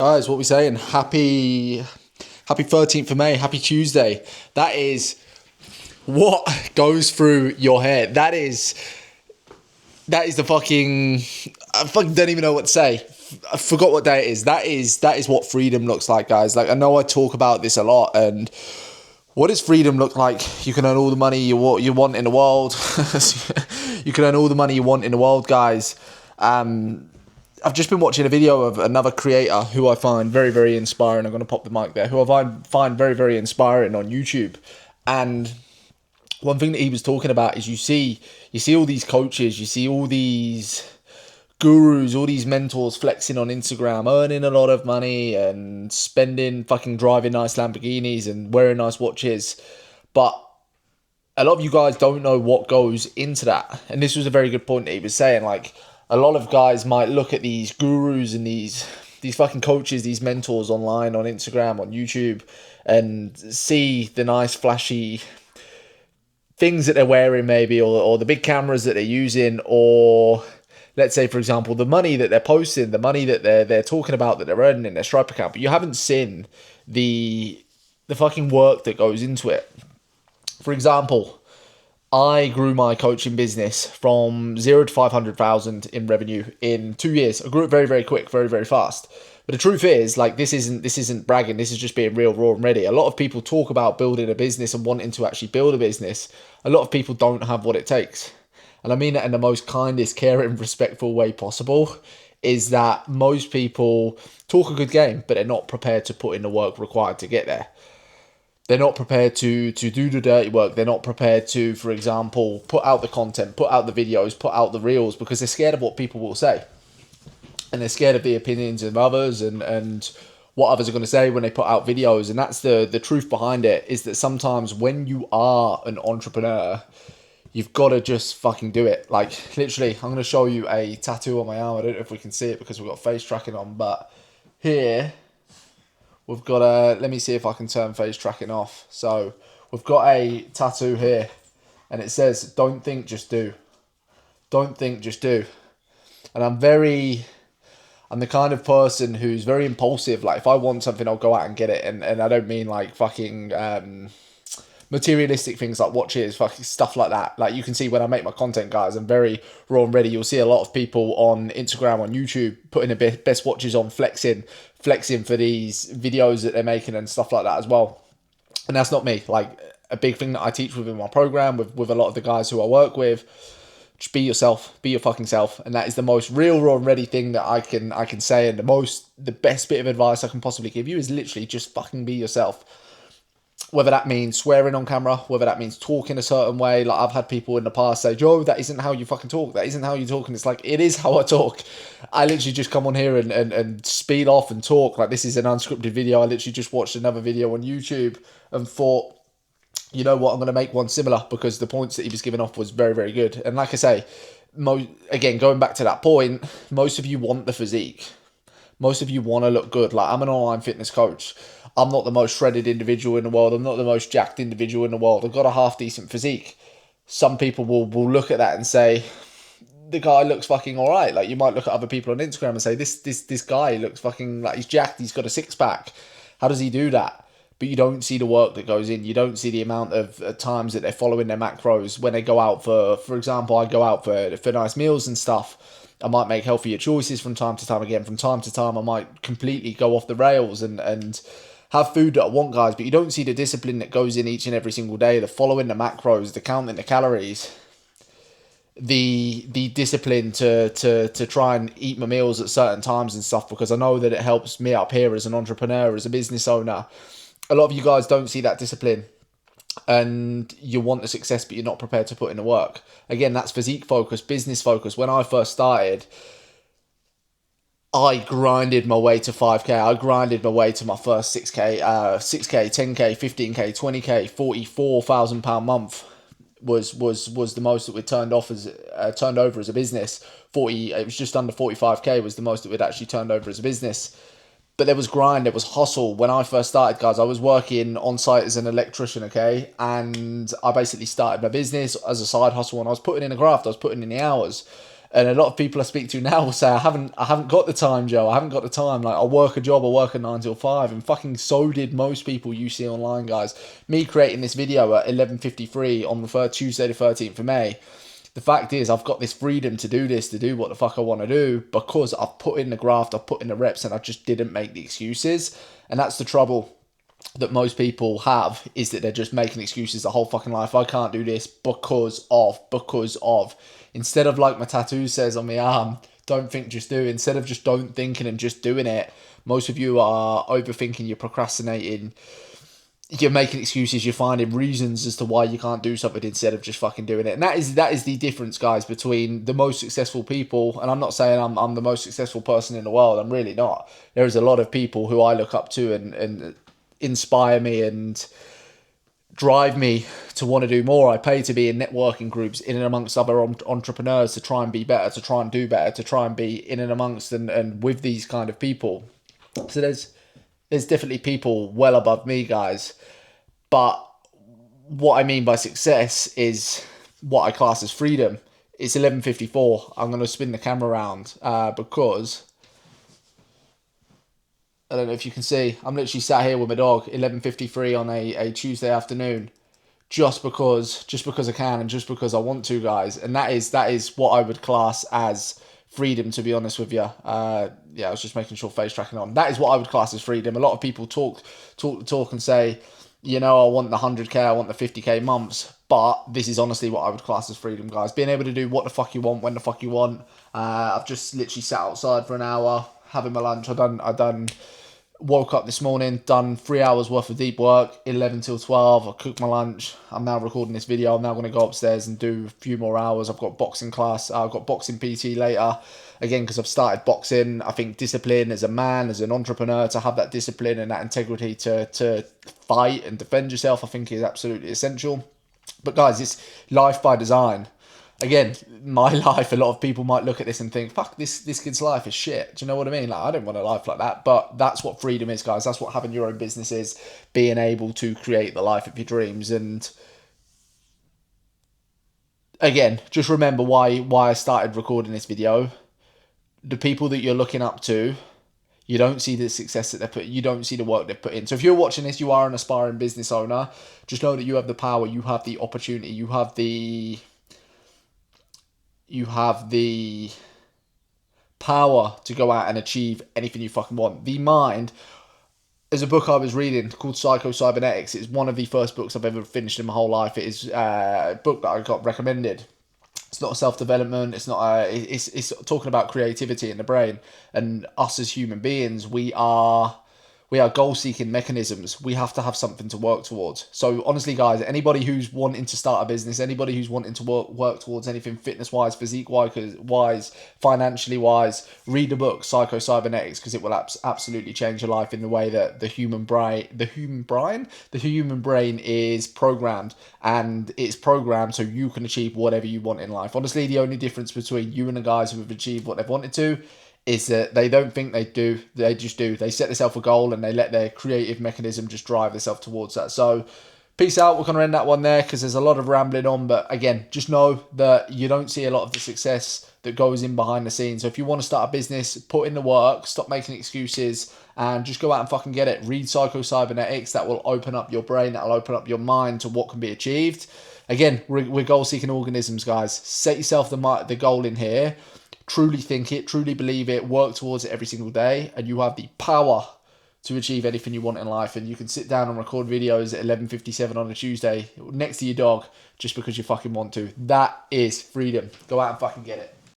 Guys, what we saying? Happy 13th of May, happy Tuesday. That is what goes through your head. That is the fucking I fucking don't even know what to say. I forgot what day it is. That is what freedom looks like, guys. Like, I know I talk about this a lot, and what does freedom look like? You can earn all the money you want in the world. You can earn all the money you want in the world, guys. I've just been watching a video of another creator who I find very, very inspiring. I'm going to pop the mic there. Who I find very, very inspiring on YouTube. And one thing that he was talking about is you see all these coaches, you see all these gurus, all these mentors flexing on Instagram, earning a lot of money and spending, fucking driving nice Lamborghinis and wearing nice watches. But a lot of you guys don't know what goes into that. And this was a very good point that he was saying. Like, a lot of guys might look at these gurus and these fucking coaches, these mentors online, on Instagram, on YouTube, and see the nice flashy things that they're wearing, maybe, or the big cameras that they're using, or let's say, for example, the money that they're posting, the money that they're talking about that they're earning in their Stripe account, but you haven't seen the fucking work that goes into it. For example, I grew my coaching business from 0 to 500,000 in revenue in 2 years. I grew it very, very quick, very, very fast. But the truth is, like, this isn't bragging. This is just being real, raw, and ready. A lot of people talk about building a business and wanting to actually build a business. A lot of people don't have what it takes. And I mean that in the most kindest, caring, respectful way possible, is that most people talk a good game, but they're not prepared to put in the work required to get there. They're not prepared to do the dirty work. They're not prepared to, for example, put out the content, put out the videos, put out the reels, because they're scared of what people will say. And they're scared of the opinions of others and what others are going to say when they put out videos. And that's the truth behind it, is that sometimes when you are an entrepreneur, you've got to just fucking do it. Like, literally, I'm going to show you a tattoo on my arm. I don't know if we can see it because we've got face tracking on, but here we've got let me see if I can turn face tracking off. So we've got a tattoo here, and it says, "Don't think, just do." Don't think, just do. And I'm the kind of person who's very impulsive. Like, if I want something, I'll go out and get it. And I don't mean like fucking materialistic things like watches, fucking stuff like that. Like, you can see when I make my content, guys, I'm very raw and ready. You'll see a lot of people on Instagram, on YouTube, putting the best watches on, flexing for these videos that they're making and stuff like that as well. And that's not me. Like, a big thing that I teach within my program with a lot of the guys who I work with, just be yourself, be your fucking self. And that is the most real, raw and ready thing that I can say. And the best bit of advice I can possibly give you is literally just fucking be yourself. Whether that means swearing on camera, whether that means talking a certain way. Like, I've had people in the past say, "Joe, that isn't how you fucking talk. That isn't how you talk." And it's like, it is how I talk. I literally just come on here and speed off and talk. Like, this is an unscripted video. I literally just watched another video on YouTube and thought, you know what, I'm going to make one similar, because the points that he was giving off was very, very good. And like I say, again, going back to that point, most of you want the physique. Most of you want to look good. Like, I'm an online fitness coach. I'm not the most shredded individual in the world. I'm not the most jacked individual in the world. I've got a half decent physique. Some people will look at that and say, the guy looks fucking all right. Like, you might look at other people on Instagram and say, this guy looks fucking, like, he's jacked. He's got a six pack. How does he do that? But you don't see the work that goes in. You don't see the amount of times that they're following their macros when they go out for example, I go out for nice meals and stuff. I might make healthier choices from time to time. Again, from time to time, I might completely go off the rails and have food that I want, guys. But you don't see the discipline that goes in each and every single day, the following the macros, the counting the calories, the discipline to try and eat my meals at certain times and stuff, because I know that it helps me up here as an entrepreneur, as a business owner. A lot of you guys don't see that discipline, and you want the success, but you're not prepared to put in the work. Again, that's physique focus, business focus. When I first started, I grinded my way to 5K. I grinded my way to my first 6K, 10K, 15K, 20K, £44,000 month was the most that we turned over as a business. It was just under 45K was the most that we'd actually turned over as a business. But there was grind, there was hustle. When I first started, guys, I was working on site as an electrician, okay? And I basically started my business as a side hustle, and I was putting in the graft, I was putting in the hours. And a lot of people I speak to now will say, I haven't got the time, Joe. I haven't got the time. Like, I work a job, I work a 9 till 5. And fucking so did most people you see online, guys. Me creating this video at 11:53 on the Tuesday the 13th of May. The fact is, I've got this freedom to do this, to do what the fuck I want to do, because I've put in the graft, I've put in the reps, and I just didn't make the excuses. And that's the trouble that most people have, is that they're just making excuses the whole fucking life. I can't do this because of. Instead of, like my tattoo says on my arm, don't think, just do. Instead of just don't thinking and just doing it, most of you are overthinking, you're procrastinating, you're making excuses, you're finding reasons as to why you can't do something instead of just fucking doing it. And that is the difference, guys, between the most successful people. And I'm not saying I'm the most successful person in the world. I'm really not. There is a lot of people who I look up to and inspire me and drive me to want to do more. I pay to be in networking groups, in and amongst other entrepreneurs, to try and be better, to try and do better, to try and be in and amongst and with these kind of people. So there's definitely people well above me, guys. But what I mean by success is what I class as freedom. It's 11:54. I'm going to spin the camera around because I don't know if you can see, I'm literally sat here with my dog, 11:53 on a Tuesday afternoon, just because I can and just because I want to, guys. And that is what I would class as freedom, to be honest with you. Yeah, I was just making sure face tracking on. That is what I would class as freedom. A lot of people talk and say, you know, I want the 100k, I want the 50k months. But this is honestly what I would class as freedom, guys. Being able to do what the fuck you want, when the fuck you want. I've just literally sat outside for an hour, having my lunch. I done woke up this morning, done 3 hours worth of deep work, 11 till 12. I cooked my lunch. I'm now recording this video. I'm now going to go upstairs and do a few more hours. I've got boxing class. I've got boxing PT later. Again, because I've started boxing. I think discipline as a man, as an entrepreneur, to have that discipline and that integrity to fight and defend yourself, I think is absolutely essential. But guys, it's life by design. Again, my life, a lot of people might look at this and think, fuck, this kid's life is shit. Do you know what I mean? Like, I don't want a life like that. But that's what freedom is, guys. That's what having your own business is, being able to create the life of your dreams. And again, just remember why I started recording this video. The people that you're looking up to, you don't see the success that they put, you don't see the work they've put in. So if you're watching this, you are an aspiring business owner, just know that you have the power, you have the opportunity, you have the power to go out and achieve anything you fucking want. The mind, there's a book I was reading called Psycho-Cybernetics. It's one of the first books I've ever finished in my whole life. It is a book that I got recommended. It's not a self-development. It's not it's talking about creativity in the brain. And us as human beings, we are goal-seeking mechanisms. We have to have something to work towards. So honestly, guys, anybody who's wanting to start a business, anybody who's wanting to work towards anything fitness-wise, physique-wise, financially-wise, read the book Psycho-Cybernetics, because it will absolutely change your life in the way that the human brain is programmed, and it's programmed so you can achieve whatever you want in life. Honestly, the only difference between you and the guys who have achieved what they've wanted to is that they don't think they do, they just do. They set themselves a goal and they let their creative mechanism just drive themselves towards that. So peace out. We're going to end that one there because there's a lot of rambling on. But again, just know that you don't see a lot of the success that goes in behind the scenes. So if you want to start a business, put in the work, stop making excuses, and just go out and fucking get it. Read Psycho-Cybernetics. That will open up your brain. That will open up your mind to what can be achieved. Again, we're goal-seeking organisms, guys. Set yourself the goal in here. Truly think it, truly believe it, work towards it every single day, and you have the power to achieve anything you want in life. And you can sit down and record videos at 11:57 on a Tuesday next to your dog just because you fucking want to. That is freedom. Go out and fucking get it.